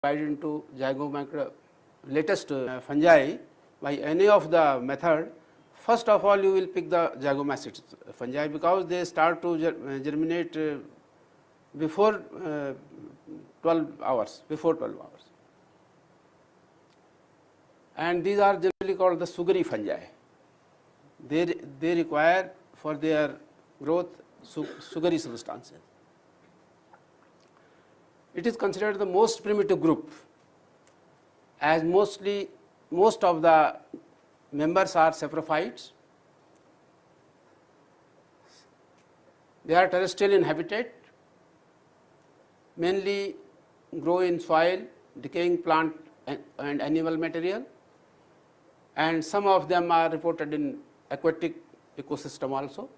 divided into zygomicro latest fungi by any of the method. First of all, you will pick the zygomacete fungi because they start to germinate before 12 hours, and these are generally called the sugary fungi. They require for their growth sugary substances. It is considered the most primitive group, as most of the members are saprophytes. They are terrestrial in habitat, mainly grow in soil, decaying plant and animal material, and some of them are reported in aquatic ecosystem also.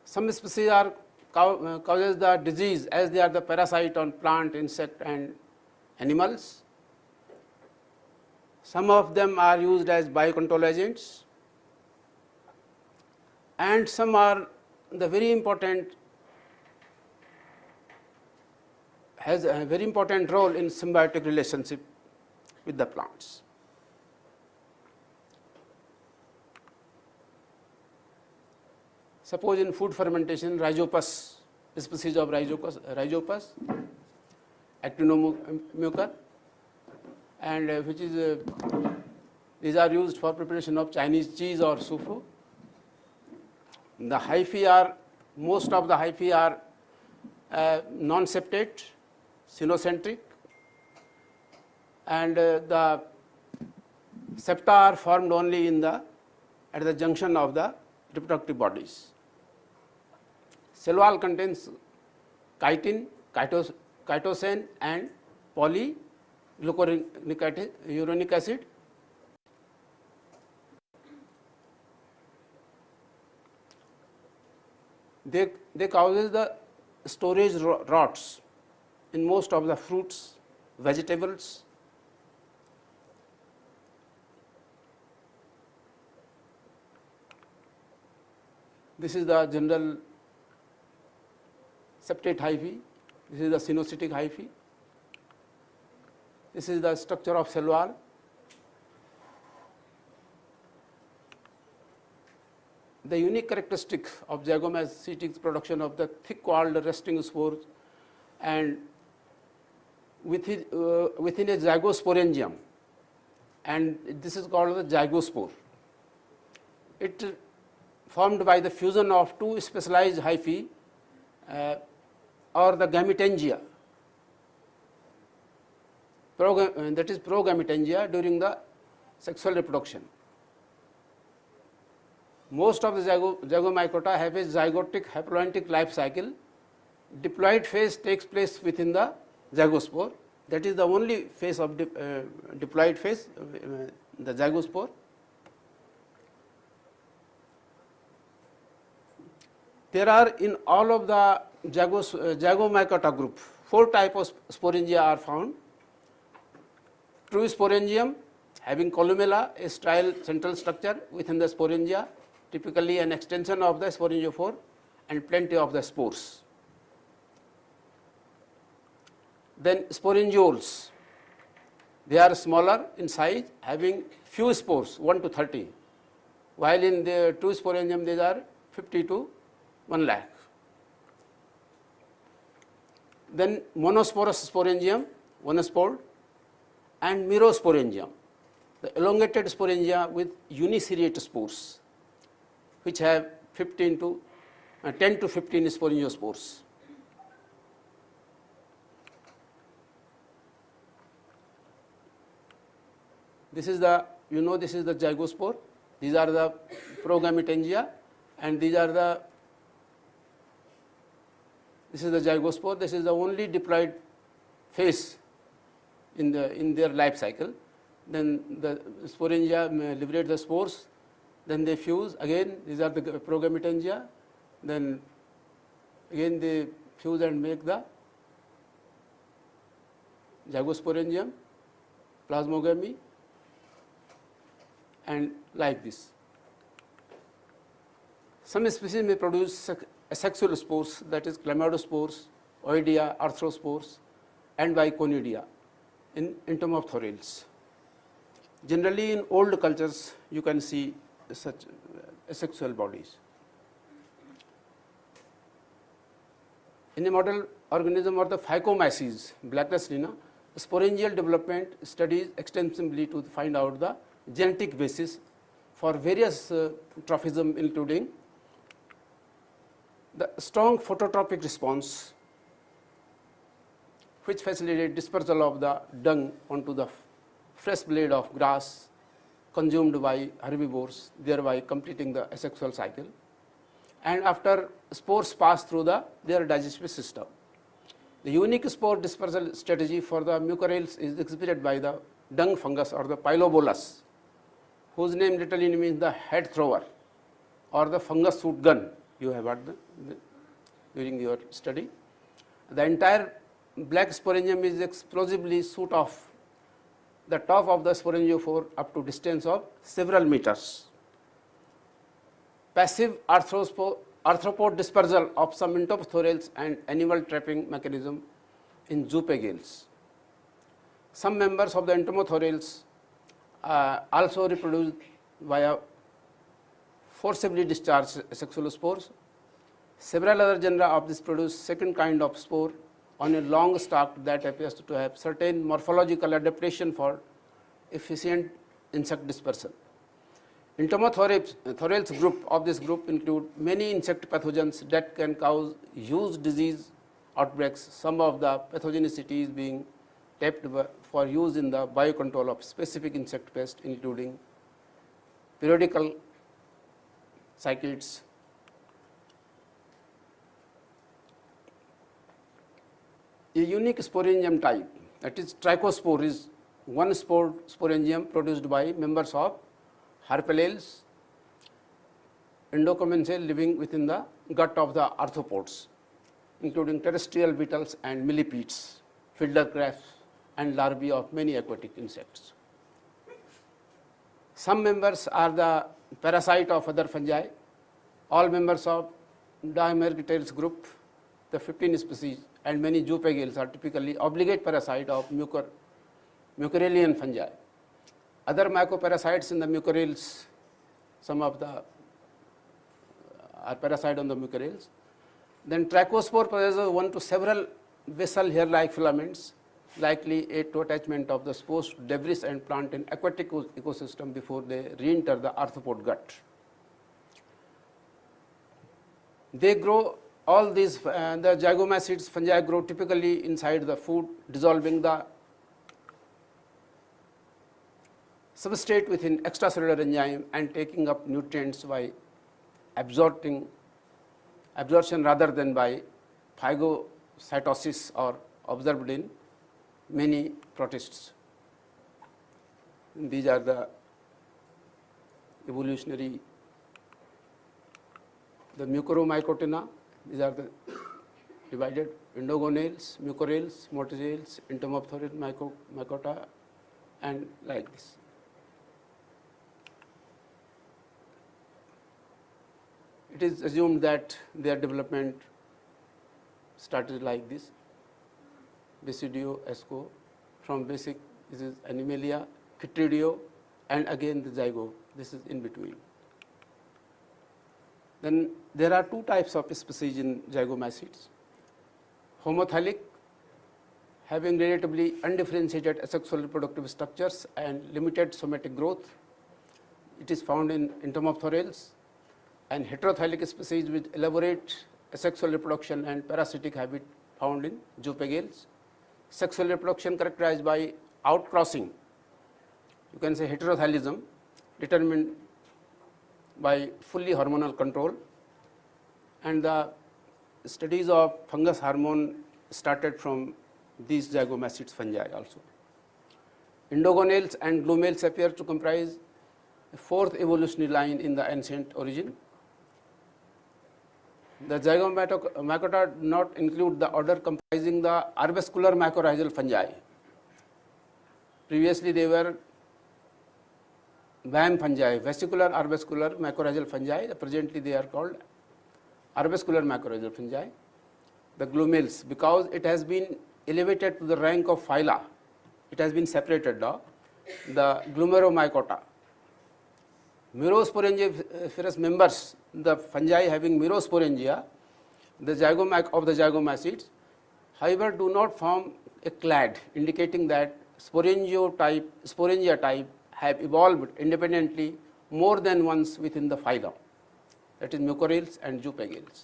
Some species are causes the disease as they are the parasite on plant, insect and animals. Some of them are used as biocontrol agents, and some are the very important, has a very important role in symbiotic relationship with the plants. Suppose in food fermentation, Rhizopus, species of Rhizopus, actinomycota, and which is these are used for preparation of Chinese cheese or sufu. The hyphae are, most of the hyphae are non-septate, cynocentric, and the septa are formed only in the at the junction of the reproductive bodies. Cell wall contains chitin, chitosan and polyglucuronic acid. They causes the storage rots in most of the fruits, vegetables. This is the general septate hyphae. This is the cynocytic hyphae. This is the structure of cell wall. The unique characteristic of zygomacete production of the thick-walled resting spores, and within a zygosporangium, and this is called the zygospore. It formed by the fusion of two specialized hyphae or the gametangia, that is progametangia during the sexual reproduction. Most of the zygomycota have a zygotic haploidtic life cycle. Diploid phase takes place within the zygospore. That is the only phase of diploid phase, the zygospore. There are in all of the zygomycota group 4 types of sporangia are found. True sporangium having columella, a sterile central structure within the sporangia, typically an extension of the sporangiophore, and plenty of the spores. Then sporangioles, they are smaller in size, having few spores, 1 to 30, while in the true sporangium these are 50 to 1 lakh. Then monosporous sporangium, one-spored, and merosporangium, the elongated sporangia with uniseriate spores, which have 10 to 15 sporangiospores. This is the, this is the zygospore. These are the progametangia, and these are the, this is the zygospore. This is the only diploid phase in their life cycle. Then the sporangia liberate the spores, then they fuse again. These are the progametangia. Then again they fuse and make the zygosporangium, plasmogamy, and like this. Some species may produce asexual spores, that is chlamydospores Oidea, arthrospores, and by Conidia in entomophthorales. Generally, in old cultures, you can see such asexual bodies. In a model organism or the Phycomyces, Blacklist lina, sporangial development studies extensively to find out the genetic basis for various trophism, including the strong phototropic response, which facilitate dispersal of the dung onto the fresh blade of grass consumed by herbivores, thereby completing the asexual cycle. And after spores pass through their digestive system. The unique spore dispersal strategy for the mucorales is exhibited by the dung fungus or the Pilobolus, whose name literally means the head thrower or the fungus shoot gun. You have heard during your study. The entire black sporangium is explosively shoot off the top of the sporangiophore up to distance of several meters. Passive arthropod dispersal of some entomophthorales and animal trapping mechanism in zoopagales. Some members of the entomophthorales also reproduce via forcibly discharged asexual spores. Several other genera of this produce second kind of spore on a long stalk that appears to have certain morphological adaptation for efficient insect dispersal. Entomophthorales group of this group include many insect pathogens that can cause huge disease outbreaks, some of the pathogenicity being tapped for use in the biocontrol of specific insect pests, including periodical cyclids. A unique sporangium type, that is trichospore, is one sporangium produced by members of Harpalales, endocommensal living within the gut of the arthropods, including terrestrial beetles and millipedes, fiddler crabs, and larvae of many aquatic insects. Some members are the parasite of other fungi. All members of Dimergitales group, the 15 species, and many zoopagales are typically obligate parasite of mucoralian fungi. Other mycoparasites in the mucorales, some of the are parasite on the mucorales. Then trichospore possesses one to several basal hair-like filaments, likely aid to attachment of the spores to debris and plant in aquatic ecosystem before they re-enter the arthropod gut. They grow, all these, the zygomacids fungi grow typically inside the food, dissolving the substrate within extracellular enzyme and taking up nutrients by absorption rather than by phagocytosis or observed in many protists. These are the evolutionary, the mucoromycotina, these are the divided endogonales, mucorales, motazales, entomophthorale mycota, and like this. It is assumed that their development started like this: Basidio, Esco, from basic, this is Animalia, Chytridio, and again the zygote, this is in between. Then there are two types of species in zygomacids: homothylic, having relatively undifferentiated asexual reproductive structures and limited somatic growth. It is found in entomophthorales, and heterothylic species with elaborate asexual reproduction and parasitic habit found in zoopagales. Sexual reproduction characterized by outcrossing, you can say heterothylism, determined by fully hormonal control, and the studies of fungus hormone started from these zygomacids fungi also. Endogonales and glomales appear to comprise a fourth evolutionary line in the ancient origin. The zygomycota do not include the order comprising the arbuscular mycorrhizal fungi. Previously they were VAM fungi, vesicular arbuscular mycorrhizal fungi. Presently they are called arbuscular mycorrhizal fungi. the glomales, because it has been elevated to the rank of phyla. It has been separated now. The glomeromycota. Merosporangiferous members, the fungi having merosporangia, the zygomacids, however, do not form a clade, indicating that sporangia type have evolved independently more than once within the phylum, that is mucorales and zoopagales.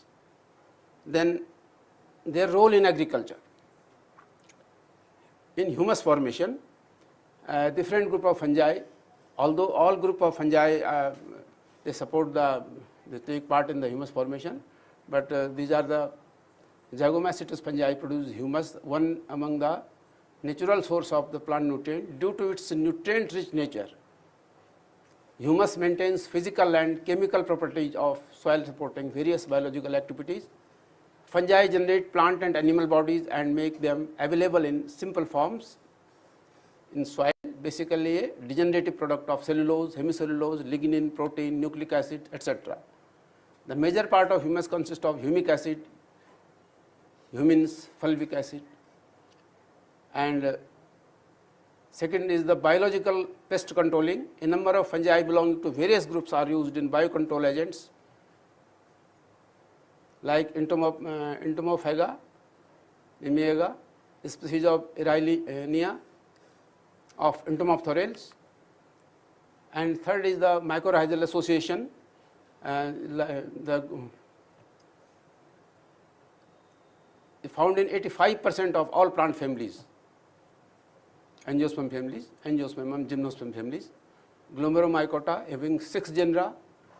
Then their role in agriculture. In humus formation, different group of fungi, although all group of fungi they support they take part in the humus formation, but these are the zygomacetous fungi produce humus, one among the natural source of the plant nutrient. Due to its nutrient rich nature, humus maintains physical and chemical properties of soil supporting various biological activities. Fungi generate plant and animal bodies and make them available in simple forms in soil, basically a degenerative product of cellulose, hemicellulose, lignin, protein, nucleic acid, etc. The major part of humus consists of humic acid, humins, fulvic acid, and second is the biological pest controlling. A number of fungi belonging to various groups are used in biocontrol agents like entomophaga, Emiaga, species of Erilinia, of entomophthorales, and third is the mycorrhizal association, found in 85% of all plant families, Angiosperm families, Angiospermum, Gymnosperm families. Glomeromycota having 6 genera: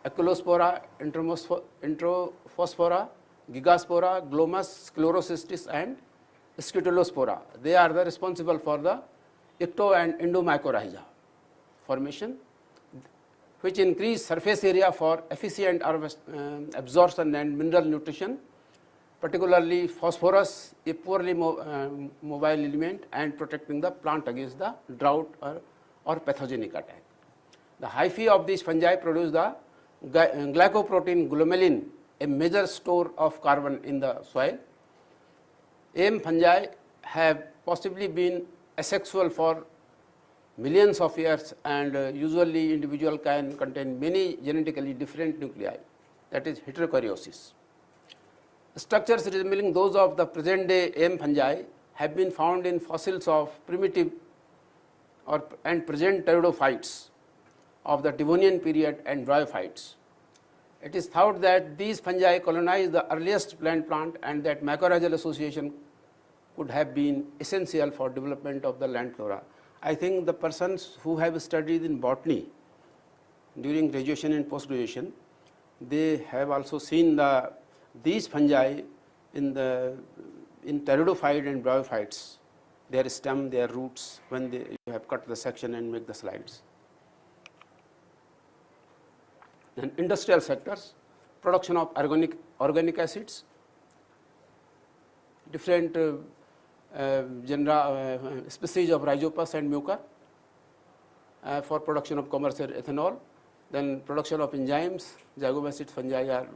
Acylospora, Enterophosphora, Gigaspora, Glomus, Sclerocystis, and Scutellospora. They are the responsible for the ecto and endomycorrhiza formation, which increase surface area for efficient absorption and mineral nutrition, particularly phosphorus, a poorly mobile element, and protecting the plant against the drought or pathogenic attack. The hyphae of these fungi produce the glycoprotein glomalin, a major store of carbon in the soil. AM fungi have possibly been asexual for millions of years, and usually individual can contain many genetically different nuclei, that is heterokaryosis. Structures resembling those of the present day AM fungi have been found in fossils of primitive and present pteridophytes of the Devonian period and bryophytes. It is thought that these fungi colonized the earliest plant and that mycorrhizal association could have been essential for development of the land flora. I think the persons who have studied in botany during graduation and post-graduation, they have also seen these fungi in pteridophyte and bryophytes, their stem, their roots, when you have cut the section and make the slides. Then industrial sectors, production of organic acids, different genera, species of Rhizopus and Mucor for production of commercial ethanol. Then production of enzymes, zygomacid fungi are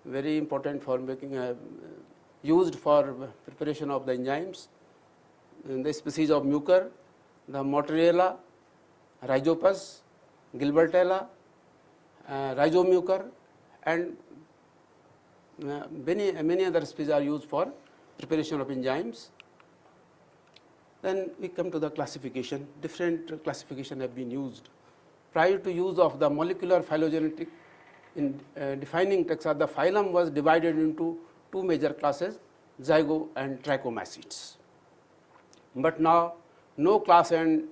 very important for making used for preparation of the enzymes. In the species of Mucor, the Motorella, Rhizopus, Gilbertella, Rhizomucor, and many other species are used for preparation of enzymes. Then we come to the classification. Different classification have been used. Prior to use of the molecular phylogenetic in defining taxa, the phylum was divided into 2 major classes, zygo and trichomacetes. But now no class and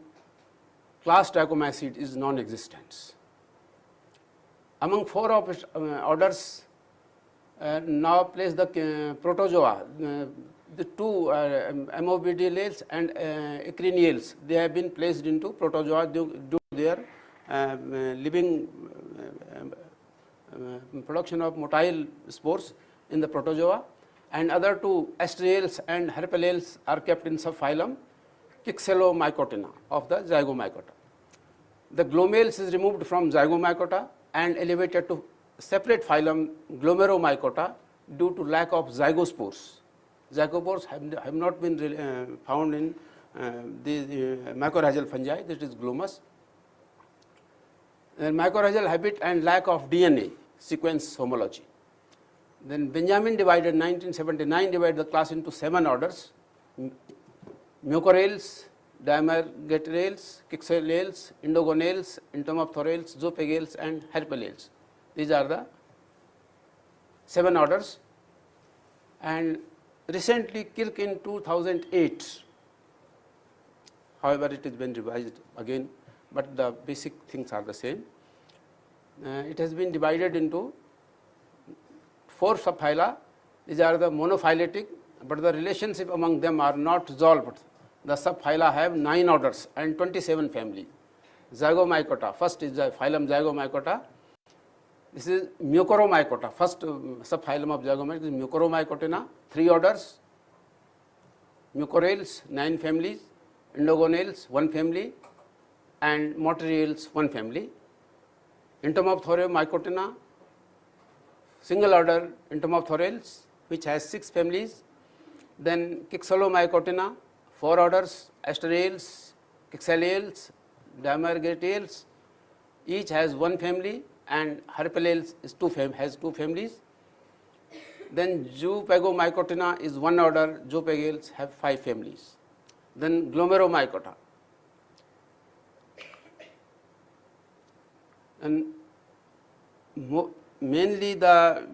class trichomacete is non-existent. Among 4 of its orders now place the protozoa, the 2 ammobidiales and ecriniales, they have been placed into protozoa due to their living production of motile spores in the protozoa, and other 2 astriales and herpalales are kept in subphylum Kixellomycotina of the Zygomycota. The glomales is removed from Zygomycota and elevated to separate phylum Glomeromycota due to lack of zygospores Zygopores have not been found in the mycorrhizal fungi, that is glomus. Then mycorrhizal habit and lack of DNA sequence homology. Then Benjamin divided 1979 divided the class into 7 orders: Mucorales, Dimergaterales, Kixelales, Indogonales, Entomopthorales, Zoopagales and Herpelales. These are the 7 orders. And recently Kirk in 2008, however it has been revised again, but the basic things are the same. It has been divided into 4 subphyla. These are the monophyletic, but the relationship among them are not resolved. The subphyla have 9 orders and 27 families. Zygomycota, first is the phylum Zygomycota. This is Mucoromycota, first subphylum of Zygomycota is Mucoromycotina, 3 orders. Mucorales, 9 families. Endogonales, 1 family, and Motoriales, 1 family. Entomopthoromycotina, single order Entomopthorales, which has 6 families. Then Kixolomycotina, 4 orders, Asterales, Kixelales, Dimergaterales, each has 1 family, and Herpelales is has 2 families. Then Zoopagomycotina is 1 order, Zoopagales have 5 families. Then Glomeromycota. And mainly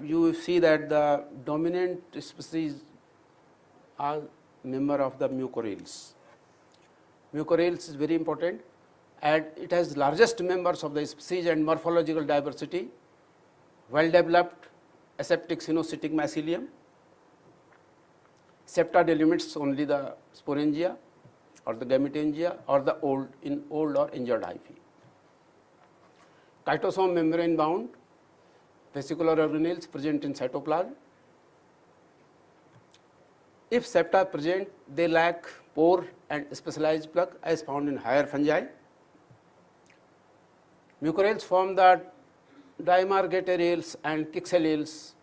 you see that the dominant species are member of the Mucorales. Mucorales is very important, and it has largest members of the species and morphological diversity, well developed aseptic cynocytic mycelium. Septa delimits only the sporangia or the gametangia or the old or injured hyphae. Chitosome membrane bound vesicular organelles present in cytoplasm. If septa present, they lack pore and specialized plug as found in higher fungi. Mucorales form the Dimergaterales and Kixelales.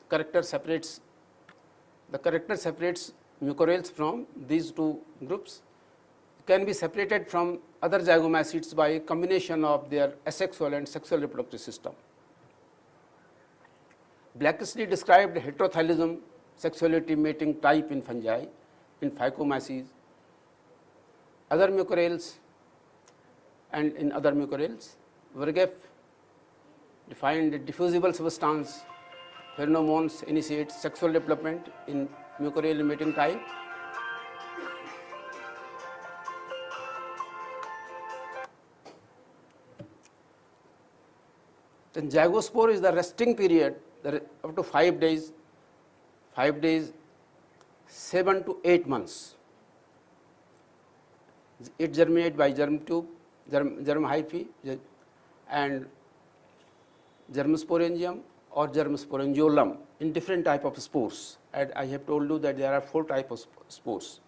The character separates Mucorales from these 2 groups. It can be separated from other zygomacids by a combination of their asexual and sexual reproductive system. Blakiston described heterothylism, sexuality, mating type in fungi, in Phycomyces, other Mucorales, and in other Mucorales. Vergeff defined a diffusible substance, pheromones initiate sexual development in Mucorale mating type. Then zygospore is the resting period, up to 5 days, 7 to 8 months. It germinates by germ tube, germ hyphae, and germosporangium or germosporangiolum in different type of spores. And I have told you that there are 4 types of spores.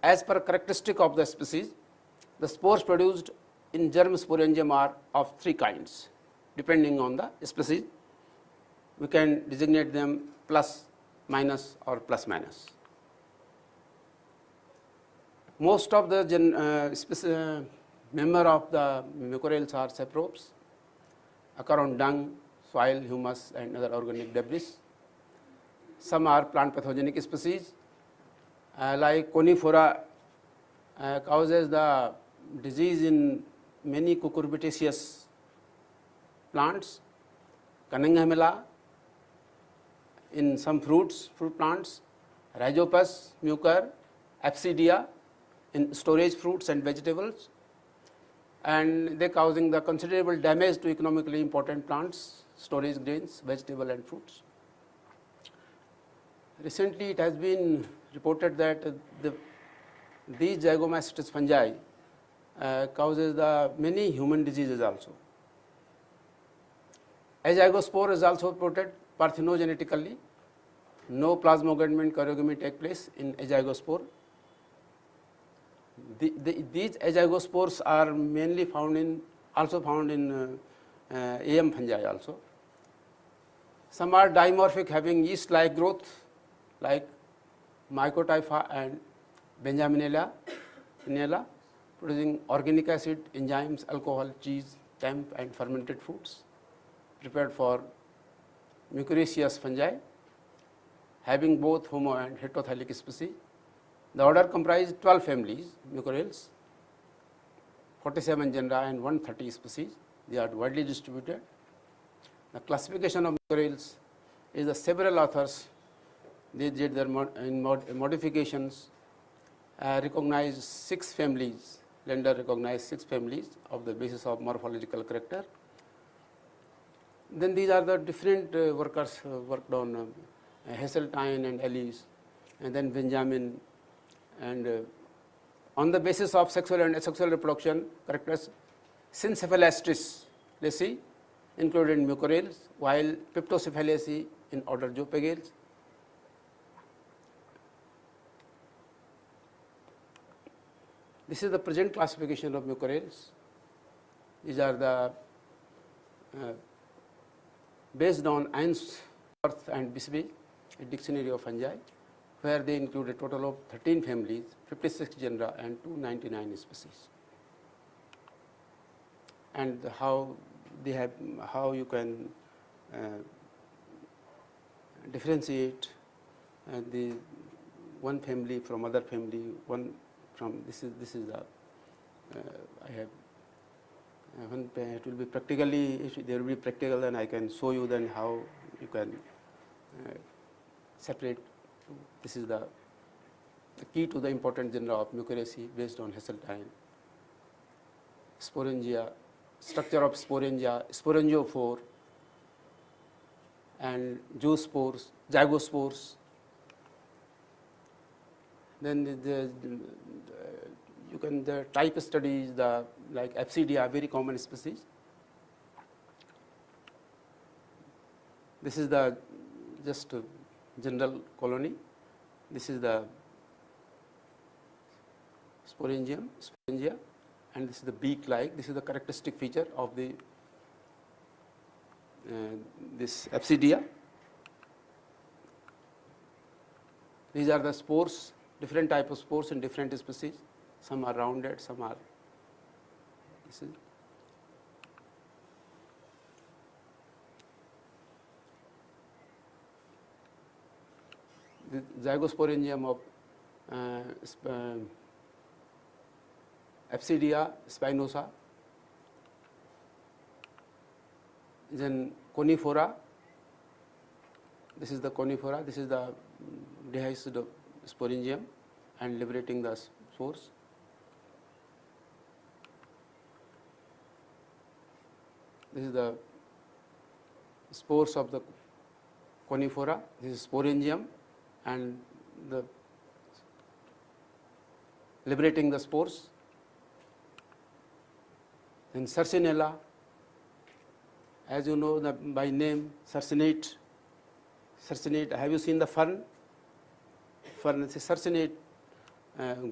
As per characteristic of the species, the spores produced in germosporangium are of 3 kinds, depending on the species. We can designate them plus, minus or plus minus. Most of the member of the Mucorales are saprobes, occur on dung, soil, humus and other organic debris. Some are plant pathogenic species, like Conifera causes the disease in many cucurbitaceous plants, Cunningham in some fruit plants, Rhizopus, Mucor, Apsidia in storage fruits and vegetables, and they causing the considerable damage to economically important plants, storage grains, vegetable and fruits. Recently it has been reported that these zygomacetous fungi causes the many human diseases also. Azygospore is also reported parthenogenetically. No plasmogamy choreogamy take place in azygospore. These azygospores are mainly found in AM fungi also. Some are dimorphic, having yeast-like growth, like Mycotypha and Benjaminella, producing organic acid, enzymes, alcohol, cheese, hemp and fermented foods, prepared for mucuraceous fungi, having both homo and heterothylic species. The order comprised 12 families, mucorales, 47 genera and 130 species. They are widely distributed. The classification of mucorales is the several authors, they did their modifications, recognized 6 families, Lender recognized 6 families of the basis of morphological character. Then these are the different workers worked on Heseltine and Ellis, and then Benjamin, and on the basis of sexual and asexual reproduction characters, Syncephalastris leci included in mucorales, while Piptocephalaceae in order Zoopagales. This is the present classification of mucorales. These are the based on Ainsworth and Bisbee, a dictionary of fungi, where they include a total of 13 families, 56 genera and 299 species. And how they have, how you can differentiate the one family from other family, one from this is the I have when it will be practically, if there will be practical, then I can show you then how you can separate. This is the key to the important genera of Mucuraceae based on Heseltine. Sporangia, structure of sporangia, sporangiophore and zoospores, zygospores. Then you can, the type studies, the like Apsidia, very common species. This is the just general colony. This is the sporangia, and this is the beak-like. This is the characteristic feature of the this Apsidia. These are the spores, different type of spores in different species. Some are rounded, some are this is the zygosporangium of Apsidia spinosa, then conifera. This is the conifera, this is the dehisced sporangium and liberating the spores. This is the spores of the conifera, this is sporangium and the liberating the spores. Then Sarcinella, as you know the, by name Sarcinate. Sarcinate, have you seen the fern? Fern, it's a sarcinate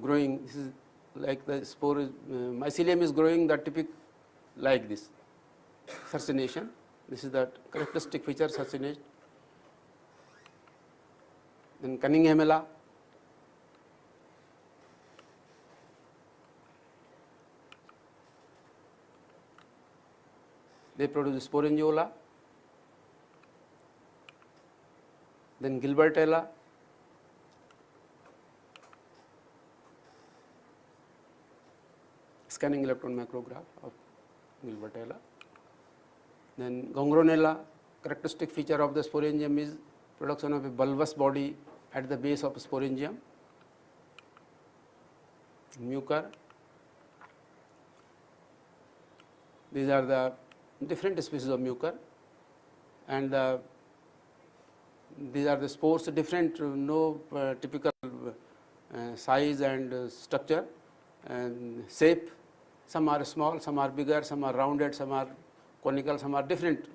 growing. This is like the spore, mycelium is growing the typical like this. Sarcination. This is the characteristic feature, sarcinate. Then Cunninghamella. They produce sporangiola. Then Gilbertella. Scanning electron micrograph of Gilbertella. Then Gongronella, characteristic feature of the sporangium is production of a bulbous body at the base of sporangium. Mucor. These are the different species of mucor, and these are the spores, different, no typical size and structure and shape. Some are small, some are bigger, some are rounded, some are conical, some are different.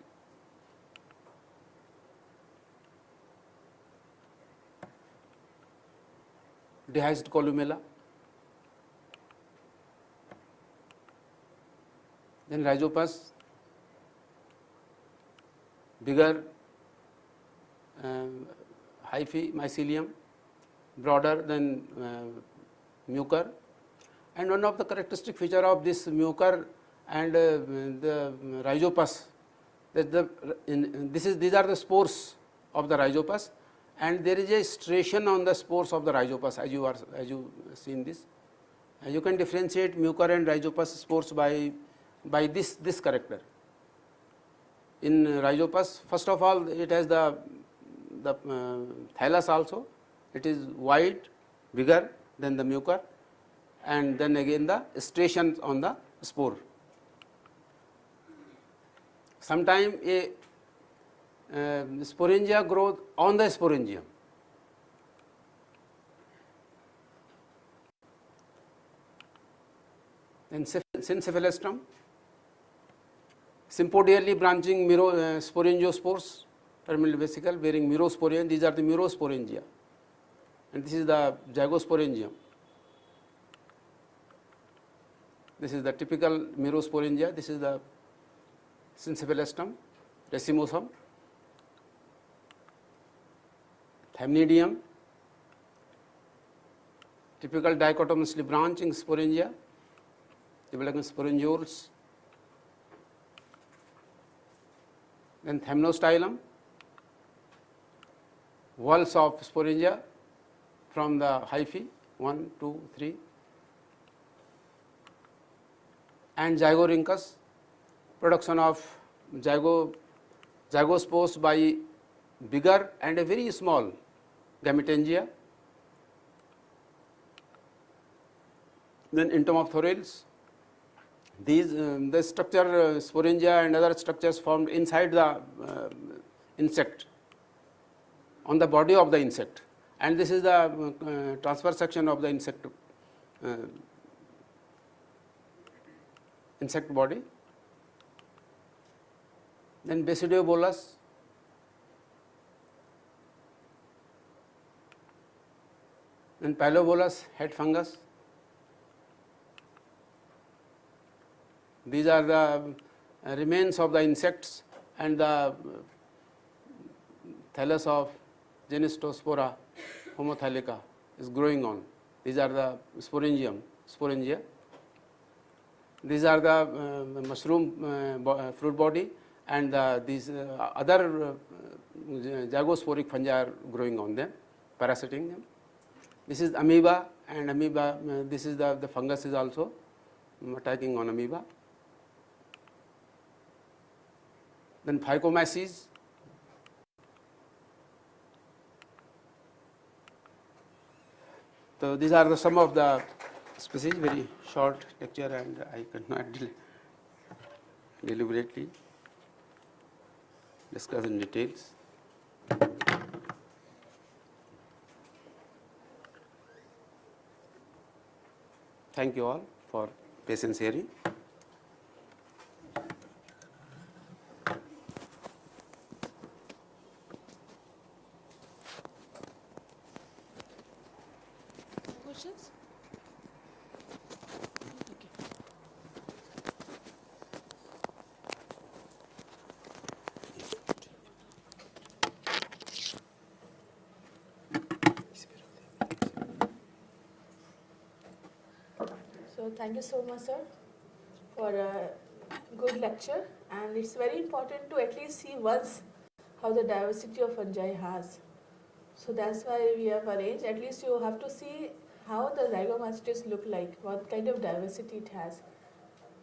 Dehisced columella. Then Rhizopus, hyphae mycelium, broader than mucor. And one of the characteristic feature of this mucor and the rhizopus, that these are the spores of the rhizopus, and there is a striation on the spores of the rhizopus, as you seen this. You can differentiate mucor and rhizopus spores by this character. In rhizopus, first of all, it has the thallus also. It is wide, bigger than the mucor, and then again the striations on the spore. Sometimes a sporangia grows on the sporangium. Then syncephalastrum, sympodially branching sporangiospores, terminal vesicle bearing merosporia. These are the merosporangia, and this is the zygosporangium. This is the typical merosporangia. This is the syncephalastrum, racemosome, thamnidium, typical dichotomously branching sporangia, developing sporangioles. Then thamnostylum, whorls of sporangia from the hyphae 1, 2, 3, and zygorhynchus, production of zygospores by bigger and a very small gametangia. Then entomophthorails. These the structure sporangia and other structures formed inside the insect, on the body of the insect, and this is the transverse section of the insect body. Then Basidiobolus, then Pilobolus head fungus. These are the remains of the insects, and the thallus of Genistospora homothallica is growing on. These are the sporangia. These are the mushroom fruit body, and these other zygosporic fungi are growing on them, parasiting them. This is amoeba, and amoeba, this is the fungus is also attacking on amoeba. Then Phycomyces, so these are the some of the species. Very short lecture, and I cannot deliberately discuss in details. Thank you all for patience hearing. Questions? Okay. So thank you so much, sir, for a good lecture, and it's very important to at least see once how the diversity of fungi has. So that's why we have arranged, at least you have to see how the zygomacetes look like, what kind of diversity it has.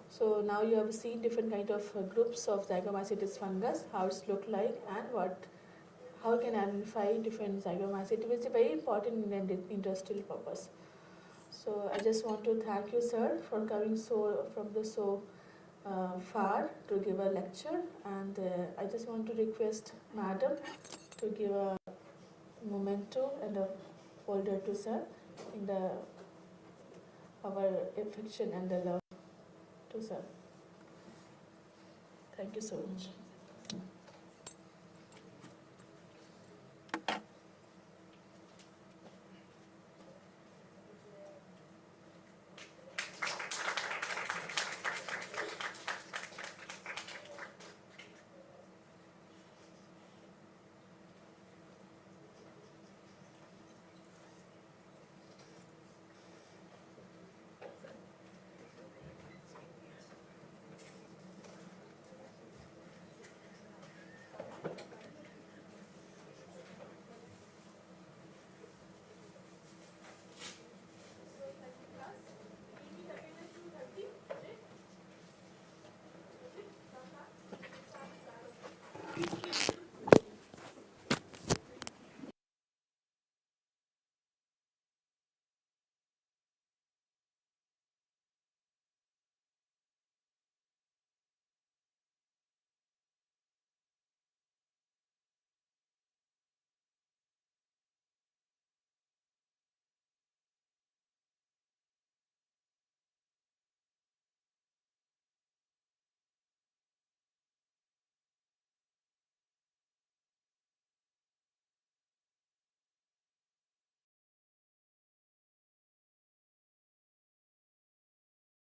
So now you have seen different kind of groups of zygomacetes fungus, how it's look like, and how you can identify different zygomacetes, which is very important in an industrial purpose. So I just want to thank you, sir, for coming so far to give a lecture, and I just want to request madam to give a memento and a folder to sir in our affection and the love to sir. Thank you so much.